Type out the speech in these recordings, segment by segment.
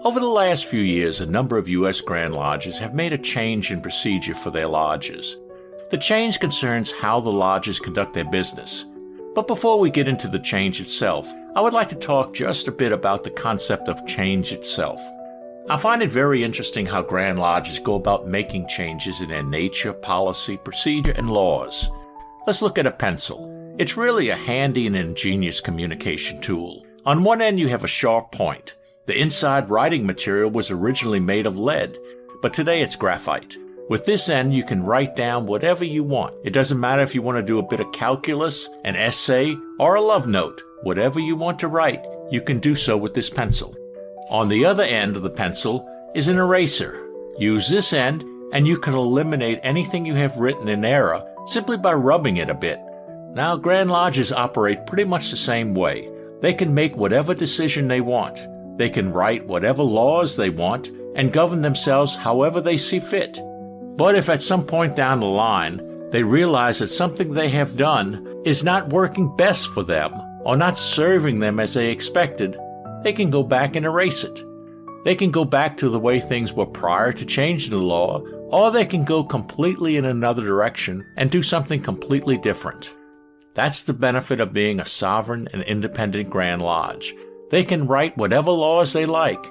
Over the last few years, a number of U.S. Grand Lodges have made a change in procedure for their lodges. The change concerns how the lodges conduct their business. But before we get into the change itself, I would like to talk just a bit about the concept of change itself. I find it very interesting how Grand Lodges go about making changes in their nature, policy, procedure, and laws. Let's look at a pencil. It's really a handy and ingenious communication tool. On one end you have a sharp point. The inside writing material was originally made of lead, but today it's graphite. With this end, you can write down whatever you want. It doesn't matter if you want to do a bit of calculus, an essay, or a love note. Whatever you want to write, you can do so with this pencil. On the other end of the pencil is an eraser. Use this end, and you can eliminate anything you have written in error simply by rubbing it a bit. Now, Grand Lodges operate pretty much the same way. They can make whatever decision they want. They can write whatever laws they want and govern themselves however they see fit. But if at some point down the line they realize that something they have done is not working best for them or not serving them as they expected, they can go back and erase it. They can go back to the way things were prior to changing the law, or they can go completely in another direction and do something completely different. That's the benefit of being a sovereign and independent Grand Lodge. They can write whatever laws they like,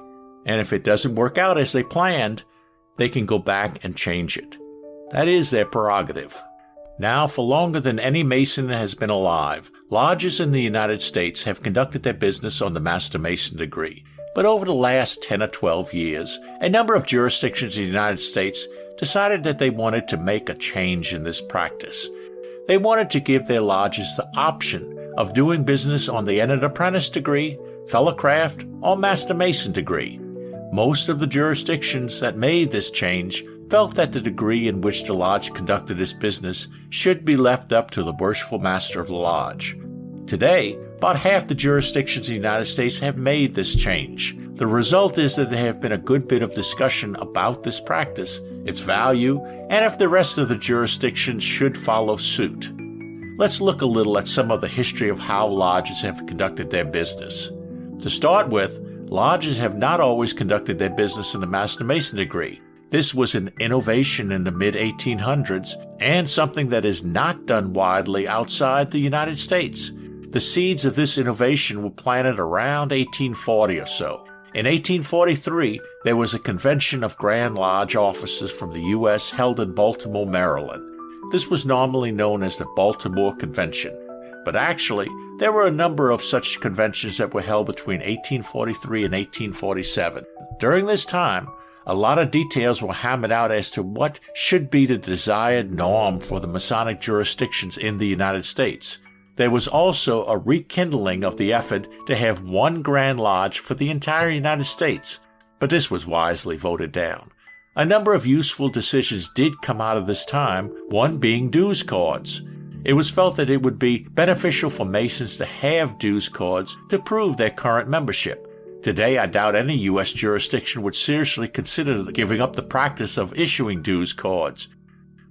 and if it doesn't work out as they planned, they can go back and change it. That is their prerogative. Now, for longer than any Mason has been alive, lodges in the United States have conducted their business on the Master Mason degree. But over the last 10 or 12 years, a number of jurisdictions in the United States decided that they wanted to make a change in this practice. They wanted to give their lodges the option of doing business on the Entered Apprentice degree, Fellowcraft, or Master Mason degree. Most of the jurisdictions that made this change felt that the degree in which the lodge conducted its business should be left up to the worshipful master of the lodge. Today, about half the jurisdictions in the United States have made this change. The result is that there have been a good bit of discussion about this practice, its value, and if the rest of the jurisdictions should follow suit. Let's look a little at some of the history of how lodges have conducted their business. To start with, lodges have not always conducted their business in the Master Mason degree. This was an innovation in the mid-1800s and something that is not done widely outside the United States. The seeds of this innovation were planted around 1840 or so. In 1843, there was a convention of Grand Lodge officers from the U.S. held in Baltimore, Maryland. This was normally known as the Baltimore Convention, but actually, there were a number of such conventions that were held between 1843 and 1847. During this time, a lot of details were hammered out as to what should be the desired norm for the Masonic jurisdictions in the United States. There was also a rekindling of the effort to have one Grand Lodge for the entire United States, but this was wisely voted down. A number of useful decisions did come out of this time, one being dues cards. It was felt that it would be beneficial for Masons to have dues cards to prove their current membership. Today, I doubt any U.S. jurisdiction would seriously consider giving up the practice of issuing dues cards.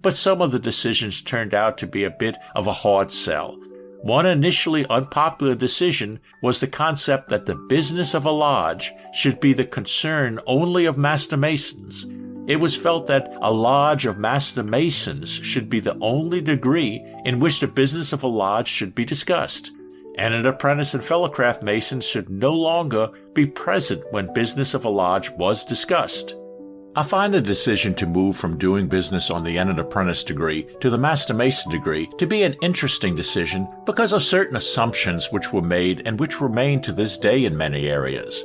But some of the decisions turned out to be a bit of a hard sell. One initially unpopular decision was the concept that the business of a lodge should be the concern only of Master Masons. It was felt that a lodge of Master Masons should be the only degree in which the business of a lodge should be discussed. Entered Apprentice and Fellowcraft Masons should no longer be present when business of a lodge was discussed. I find the decision to move from doing business on the Entered Apprentice degree to the Master Mason degree to be an interesting decision because of certain assumptions which were made and which remain to this day in many areas.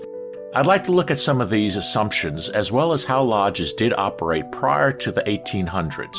I'd like to look at some of these assumptions as well as how lodges did operate prior to the 1800s.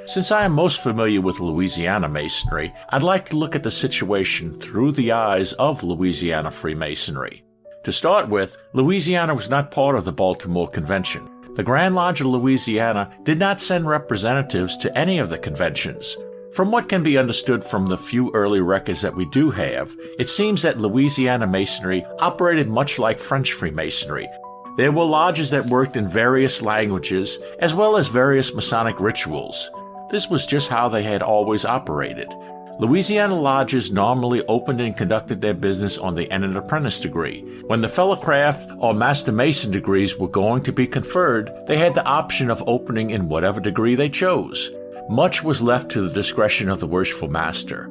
Since I am most familiar with Louisiana Masonry, I'd like to look at the situation through the eyes of Louisiana Freemasonry. To start with, Louisiana was not part of the Baltimore Convention. The Grand Lodge of Louisiana did not send representatives to any of the conventions. From what can be understood from the few early records that we do have, it seems that Louisiana Masonry operated much like French Freemasonry. There were lodges that worked in various languages, as well as various Masonic rituals. This was just how they had always operated. Louisiana lodges normally opened and conducted their business on the eminent apprentice degree. When the fellowcraft or master mason degrees were going to be conferred, they had the option of opening in whatever degree they chose. Much was left to the discretion of the worshipful master.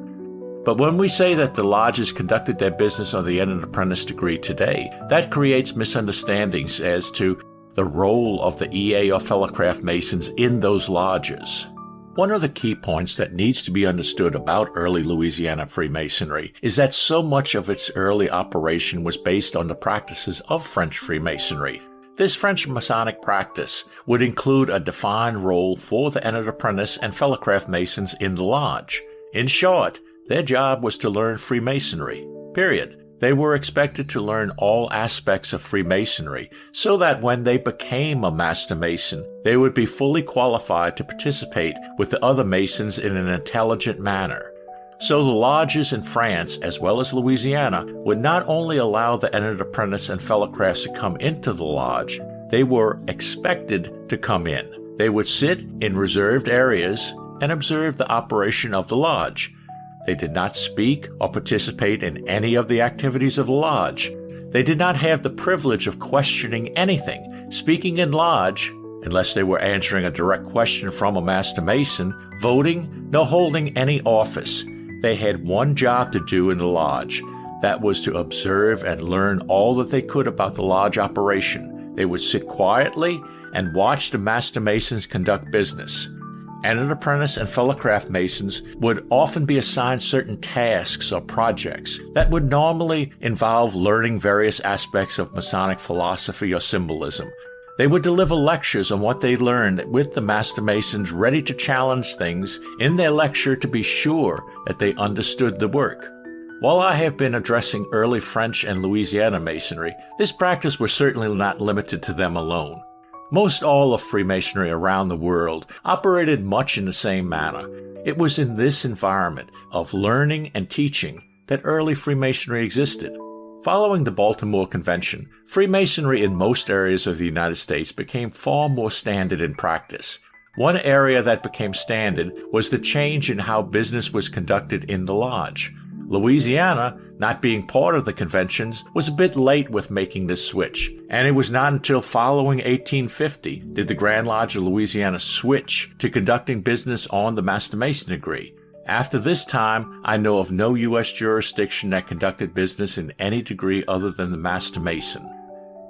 But when we say that the lodges conducted their business on the eminent apprentice degree today, that creates misunderstandings as to the role of the EA or fellowcraft masons in those lodges. One of the key points that needs to be understood about early Louisiana Freemasonry is that so much of its early operation was based on the practices of French Freemasonry. This French Masonic practice would include a defined role for the eminent apprentice and fellowcraft masons in the lodge. In short, their job was to learn Freemasonry, period. They were expected to learn all aspects of Freemasonry so that when they became a Master Mason, they would be fully qualified to participate with the other Masons in an intelligent manner. So the lodges in France, as well as Louisiana, would not only allow the eminent apprentice and fellowcrafts to come into the lodge, they were expected to come in. They would sit in reserved areas and observe the operation of the lodge. They did not speak or participate in any of the activities of the lodge. They did not have the privilege of questioning anything, speaking in lodge, unless they were answering a direct question from a Master Mason, voting, nor holding any office. They had one job to do in the lodge. That was to observe and learn all that they could about the lodge operation. They would sit quietly and watch the Master Masons conduct business. Eminent apprentice and fellowcraft masons would often be assigned certain tasks or projects that would normally involve learning various aspects of Masonic philosophy or symbolism. They would deliver lectures on what they learned with the Master Masons ready to challenge things in their lecture to be sure that they understood the work. While I have been addressing early French and Louisiana Masonry, this practice was certainly not limited to them alone. Most all of Freemasonry around the world operated much in the same manner. It was in this environment of learning and teaching that early Freemasonry existed. Following the Baltimore Convention, Freemasonry in most areas of the United States became far more standard in practice. One area that became standard was the change in how business was conducted in the lodge. Louisiana, not being part of the conventions, was a bit late with making this switch, and it was not until following 1850 did the Grand Lodge of Louisiana switch to conducting business on the Master Mason degree. After this time, I know of no U.S. jurisdiction that conducted business in any degree other than the Master Mason.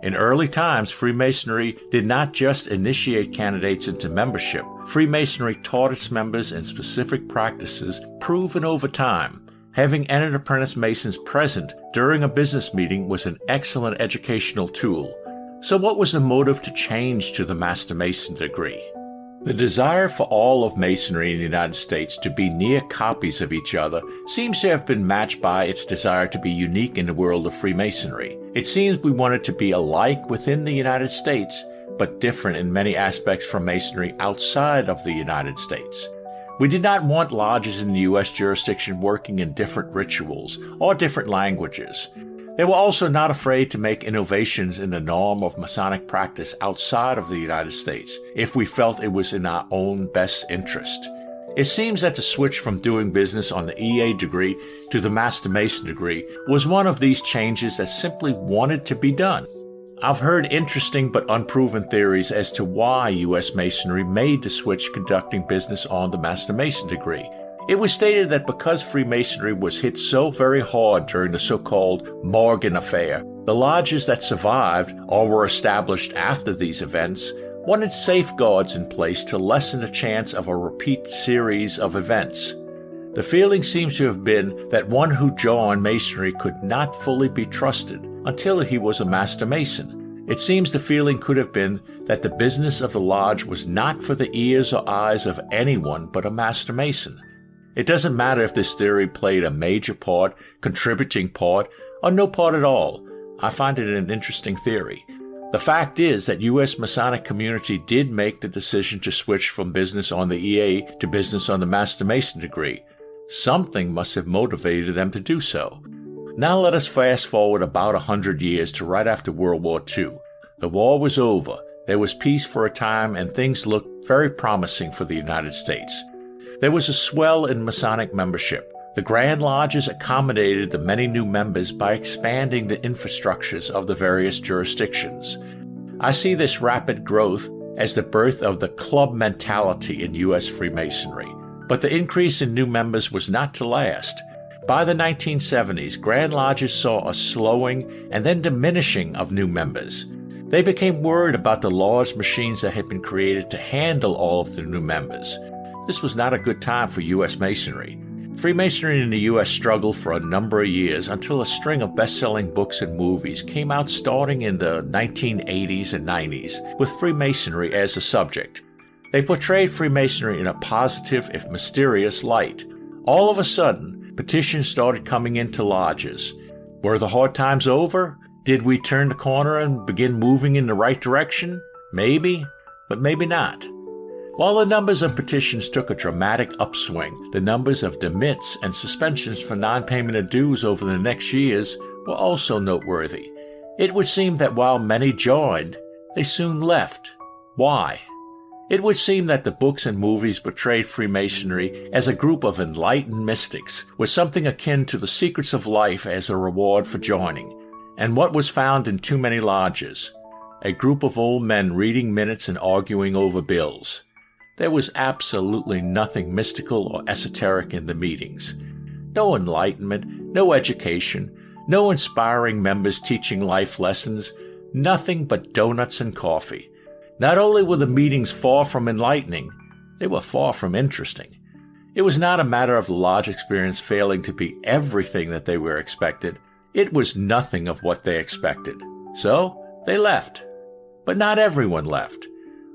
In early times, Freemasonry did not just initiate candidates into membership. Freemasonry taught its members in specific practices proven over time. Having eminent apprentice masons present during a business meeting was an excellent educational tool. So what was the motive to change to the Master Mason degree? The desire for all of Masonry in the United States to be near copies of each other seems to have been matched by its desire to be unique in the world of Freemasonry. It seems we wanted to be alike within the United States, but different in many aspects from Masonry outside of the United States. We did not want lodges in the U.S. jurisdiction working in different rituals or different languages. They were also not afraid to make innovations in the norm of Masonic practice outside of the United States if we felt it was in our own best interest. It seems that the switch from doing business on the EA degree to the Master Mason degree was one of these changes that simply wanted to be done. I've heard interesting but unproven theories as to why U.S. Masonry made the switch conducting business on the Master Mason degree. It was stated that because Freemasonry was hit so very hard during the so-called Morgan Affair, the lodges that survived or were established after these events wanted safeguards in place to lessen the chance of a repeat series of events. The feeling seems to have been that one who joined Masonry could not fully be trusted until he was a Master Mason. It seems the feeling could have been that the business of the lodge was not for the ears or eyes of anyone but a Master Mason. It doesn't matter if this theory played a major part, contributing part, or no part at all. I find it an interesting theory. The fact is that U.S. Masonic community did make the decision to switch from business on the EA to business on the Master Mason degree. Something must have motivated them to do so. Now let us fast forward about 100 years to right after World War II. The war was over, there was peace for a time, and things looked very promising for the United States. There was a swell in Masonic membership. The Grand Lodges accommodated the many new members by expanding the infrastructures of the various jurisdictions. I see this rapid growth as the birth of the club mentality in U.S. Freemasonry. But the increase in new members was not to last. By the 1970s, Grand Lodges saw a slowing and then diminishing of new members. They became worried about the laws machines that had been created to handle all of the new members. This was not a good time for U.S. Masonry. Freemasonry in the U.S. struggled for a number of years until a string of best-selling books and movies came out starting in the 1980s and 90s, with Freemasonry as the subject. They portrayed Freemasonry in a positive, if mysterious, light. All of a sudden, petitions started coming into lodges. Were the hard times over? Did we turn the corner and begin moving in the right direction? Maybe, but maybe not. While the numbers of petitions took a dramatic upswing, the numbers of demits and suspensions for non-payment of dues over the next years were also noteworthy. It would seem that while many joined, they soon left. Why? It would seem that the books and movies portrayed Freemasonry as a group of enlightened mystics, with something akin to the secrets of life as a reward for joining. And what was found in too many lodges? A group of old men reading minutes and arguing over bills. There was absolutely nothing mystical or esoteric in the meetings. No enlightenment, no education, no inspiring members teaching life lessons, nothing but donuts and coffee. Not only were the meetings far from enlightening, they were far from interesting. It was not a matter of the lodge experience failing to be everything that they were expected. It was nothing of what they expected. So, they left. But not everyone left.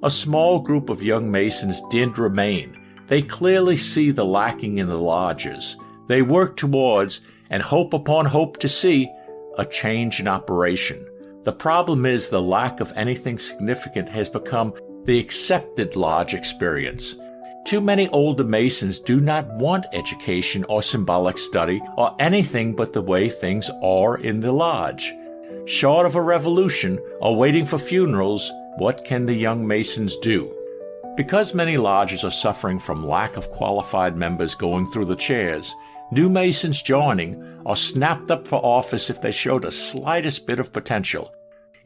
A small group of young Masons did remain. They clearly see the lacking in the lodges. They work towards, and hope upon hope to see, a change in operation. The problem is the lack of anything significant has become the accepted lodge experience. Too many older Masons do not want education or symbolic study or anything but the way things are in the lodge. Short of a revolution or waiting for funerals, what can the young Masons do? Because many lodges are suffering from lack of qualified members going through the chairs, new Masons joining are snapped up for office if they show the slightest bit of potential,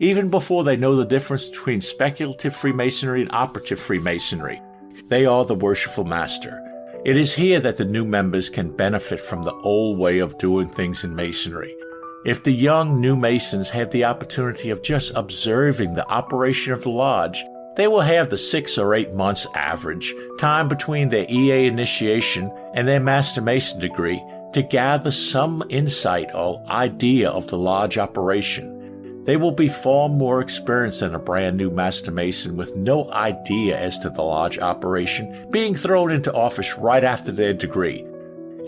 even before they know the difference between speculative Freemasonry and operative Freemasonry. They are the worshipful master. It is here that the new members can benefit from the old way of doing things in Masonry. If the young new Masons have the opportunity of just observing the operation of the lodge, they will have the 6 or 8 months average time between their EA initiation and their Master Mason degree to gather some insight or idea of the lodge operation. They will be far more experienced than a brand new Master Mason with no idea as to the lodge operation being thrown into office right after their degree.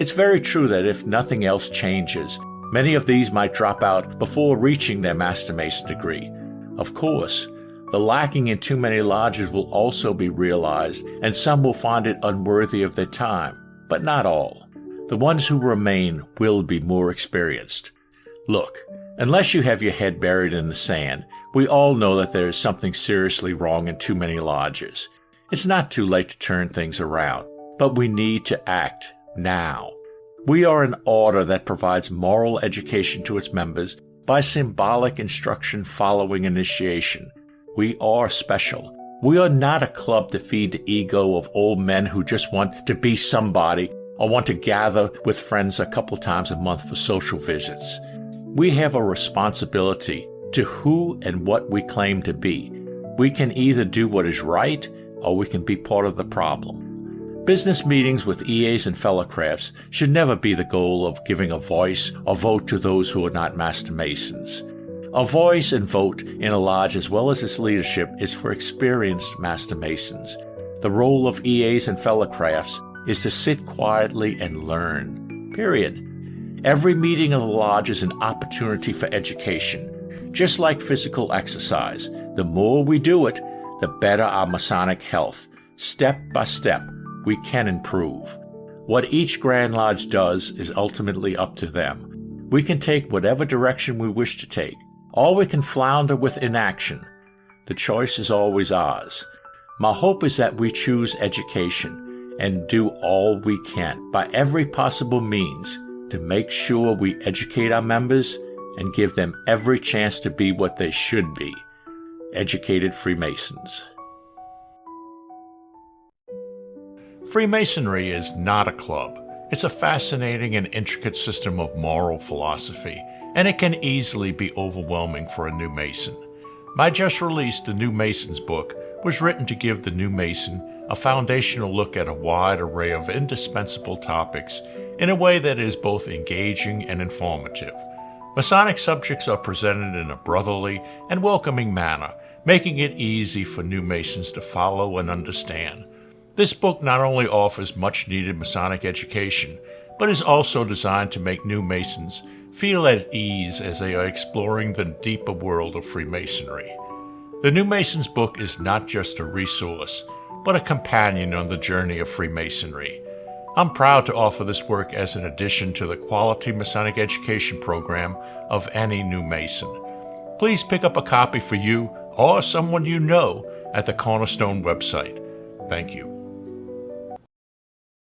It's very true that if nothing else changes, many of these might drop out before reaching their Master Mason degree. Of course, the lacking in too many lodges will also be realized, and some will find it unworthy of their time, but not all. The ones who remain will be more experienced. Look, unless you have your head buried in the sand, we all know that there is something seriously wrong in too many lodges. It's not too late to turn things around, but we need to act now. We are an order that provides moral education to its members by symbolic instruction following initiation. We are special. We are not a club to feed the ego of old men who just want to be somebody or want to gather with friends a couple times a month for social visits. We have a responsibility to who and what we claim to be. We can either do what is right or we can be part of the problem. Business meetings with EAs and fellow crafts should never be the goal of giving a voice or vote to those who are not Master Masons. A voice and vote in a lodge as well as its leadership is for experienced Master Masons. The role of EAs and fellow crafts is to sit quietly and learn. Period. Every meeting of the lodge is an opportunity for education. Just like physical exercise, the more we do it, the better our Masonic health. Step by step, we can improve. What each Grand Lodge does is ultimately up to them. We can take whatever direction we wish to take, or we can flounder with inaction. The choice is always ours. My hope is that we choose education, and do all we can by every possible means to make sure we educate our members and give them every chance to be what they should be, educated Freemasons. Freemasonry is not a club. It's a fascinating and intricate system of moral philosophy, and it can easily be overwhelming for a new Mason. My just released The New Mason's book was written to give the new Mason a foundational look at a wide array of indispensable topics in a way that is both engaging and informative. Masonic subjects are presented in a brotherly and welcoming manner, making it easy for new Masons to follow and understand. This book not only offers much-needed Masonic education, but is also designed to make new Masons feel at ease as they are exploring the deeper world of Freemasonry. The New Mason's book is not just a resource, but a companion on the journey of Freemasonry. I'm proud to offer this work as an addition to the quality Masonic education program of any new Mason. Please pick up a copy for you or someone you know at the Cornerstone website. Thank you.